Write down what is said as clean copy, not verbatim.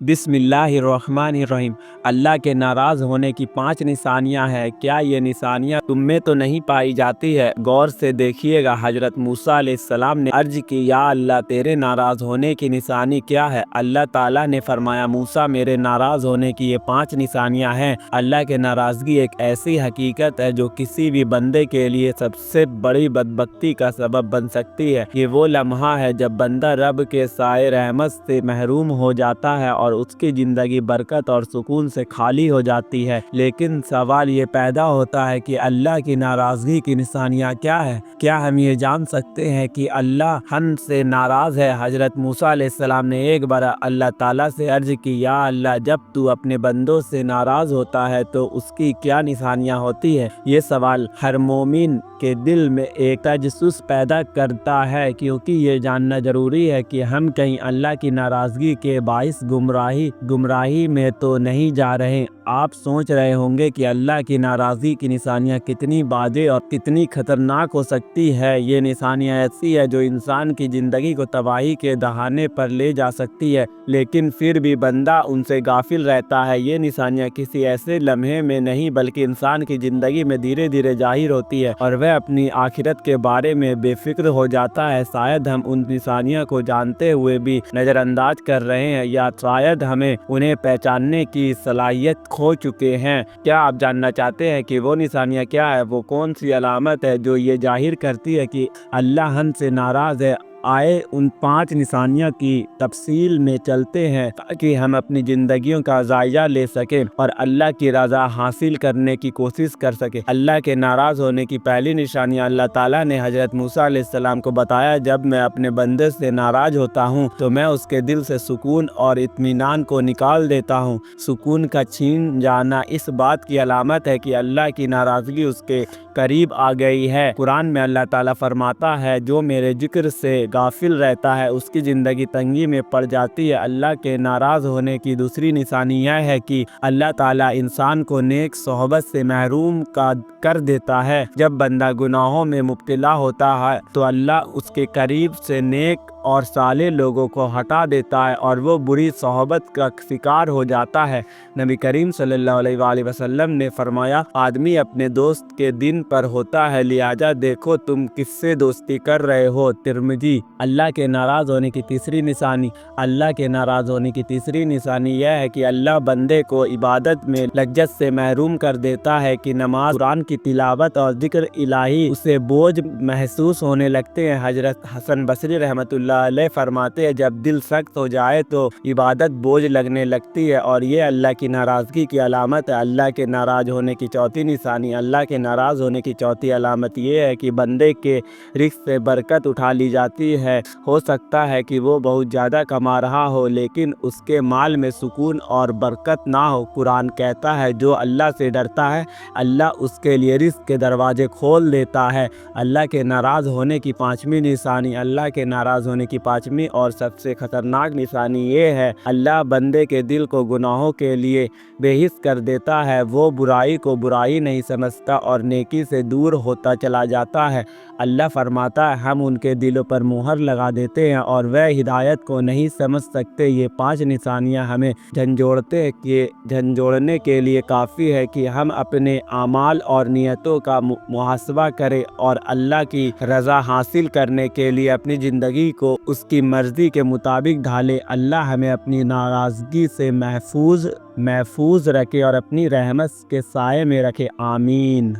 बिस्मिल्लाहिर्रहमानिर्रहीम। अल्लाह के नाराज़ होने की 5 निशानियां हैं। क्या ये निशानियां तुम में तो नहीं पाई जाती है? गौर से देखिएगा। हजरत मूसा अलैहिस्सलाम ने अर्ज की, या अल्लाह तेरे नाराज़ होने की निशानी क्या है? अल्लाह ताला ने फरमाया, मूसा मेरे नाराज़ होने की ये 5 निशानियां हैं। अल्लाह के नाराज़गी एक ऐसी हकीकत है जो किसी भी बंदे के लिए सबसे बड़ी बदबख्ती का सबब बन सकती है। ये वो लम्हा है जब बंदा रब के साए रहमत से महरूम हो जाता है और उसकी ज़िंदगी बरकत और सुकून से खाली हो जाती है। लेकिन सवाल ये पैदा होता है कि अल्लाह की नाराज़गी की निशानियाँ क्या है? क्या हम ये जान सकते हैं कि अल्लाह हम से नाराज़ है? हजरत मूसा अलैहिस्सलाम ने एक बार अल्लाह ताला से अर्ज की, या अल्लाह जब तू अपने बंदों से नाराज़ होता है तो उसकी क्या निशानियाँ होती है? ये सवाल हर मोमिन के दिल में एक तजस्सुस पैदा करता है, क्योंकि ये जानना ज़रूरी है कि हम कहीं अल्लाह की नाराज़गी के बाइस गुमराही में तो नहीं जा रहे। आप सोच रहे होंगे कि अल्लाह की नाराज़गी की निशानियाँ कितनी बाजे और कितनी खतरनाक हो सकती है। ये निशानियाँ ऐसी है जो इंसान की ज़िंदगी को तबाही के दहाने पर ले जा सकती है, लेकिन फिर भी बंदा उनसे गाफिल रहता है। ये निशानियाँ किसी ऐसे लम्हे में नहीं बल्कि इंसान की ज़िंदगी में धीरे धीरे जाहिर होती है और वह अपनी आखिरत के बारे में बेफिक्र हो जाता है। शायद हम उन निशानियों को जानते हुए भी नज़रअंदाज कर रहे हैं, या शायद हमें उन्हें पहचानने की सलाहियत खो चुके हैं। क्या आप जानना चाहते हैं कि वो निशानियाँ क्या है? वो कौन सी अलामत है जो ये जाहिर करती है कि अल्लाह हमसे नाराज़ है? आए उन 5 निशानियों की तफसील में चलते हैं ताकि हम अपनी ज़िंदगियों का जायजा ले सकें और अल्लाह की रज़ा हासिल करने की कोशिश कर सकें। अल्लाह के नाराज़ होने की पहली निशानी अल्लाह ताला ने हज़रत मूसा अलैहिस्सलाम को बताया, जब मैं अपने बंदे से नाराज़ होता हूँ तो मैं उसके दिल से सुकून और इत्मीनान को निकाल देता हूँ। सुकून का छीन जाना इस बात की अलामत है कि अल्लाह की नाराज़गी उसके करीब आ गई है। कुरान में अल्लाह ताला फरमाता है, जो मेरे जिक्र से गाफिल रहता है उसकी ज़िंदगी तंगी में पड़ जाती है। अल्लाह के नाराज़ होने की दूसरी निशानी यह है कि अल्लाह ताला इंसान को नेक सोहबत से महरूम कर देता है। जब बंदा गुनाहों में मुब्तला होता है तो अल्लाह उसके करीब से नेक और साले लोगों को हटा देता है और वो बुरी सोहबत का शिकार हो जाता है। नबी करीम सल्लल्लाहु अलैहि वसल्लम ने फरमाया, आदमी अपने दोस्त के दिन पर होता है, लिहाजा देखो तुम किससे दोस्ती कर रहे हो। तिर्मिज़ी। अल्लाह के नाराज़ होने की तीसरी निशानी यह है कि अल्लाह बंदे को इबादत में लज्जत से महरूम कर देता है कि नमाज, कुरान की तिलावत और जिक्र इलाही उसे बोझ महसूस होने लगते हैं। हजरत हसन बसरी रहमतुल्लाह अलैह फरमाते हैं, जब दिल सख्त हो जाए तो इबादत बोझ लगने लगती है और ये अल्लाह की नाराज़गी की अलामत है। अल्लाह के नाराज़ होने की चौथी अलामत ये है कि बंदे के रिज़्क़ से बरकत उठा ली जाती है। हो सकता है कि वो बहुत ज़्यादा कमा रहा हो लेकिन उसके माल में सुकून और बरकत ना हो। कुरान कहता है, जो अल्लाह से डरता है अल्लाह उसके लिए रिज़्क़ के दरवाजे खोल देता है। अल्लाह के नाराज़ होने की पाँचवीं और सबसे खतरनाक निशानी ये है, अल्लाह बंदे के दिल को गुनाहों के लिए बेहिस कर देता है। वो बुराई को बुराई नहीं समझता और नेकी से दूर होता चला जाता है। अल्लाह फरमाता है, हम उनके दिलों पर मुहर लगा देते हैं और वह हिदायत को नहीं समझ सकते। ये 5 निशानियां हमें झंझोड़ने के लिए काफ़ी है कि हम अपने आमाल और नियतों का मुहासबा करें और अल्लाह की रज़ा हासिल करने के लिए अपनी ज़िंदगी को उसकी मर्ज़ी के मुताबिक ढालें। अल्लाह हमें अपनी नाराज़गी से महफूज रखे और अपनी रहमत के साए में रखे। आमीन।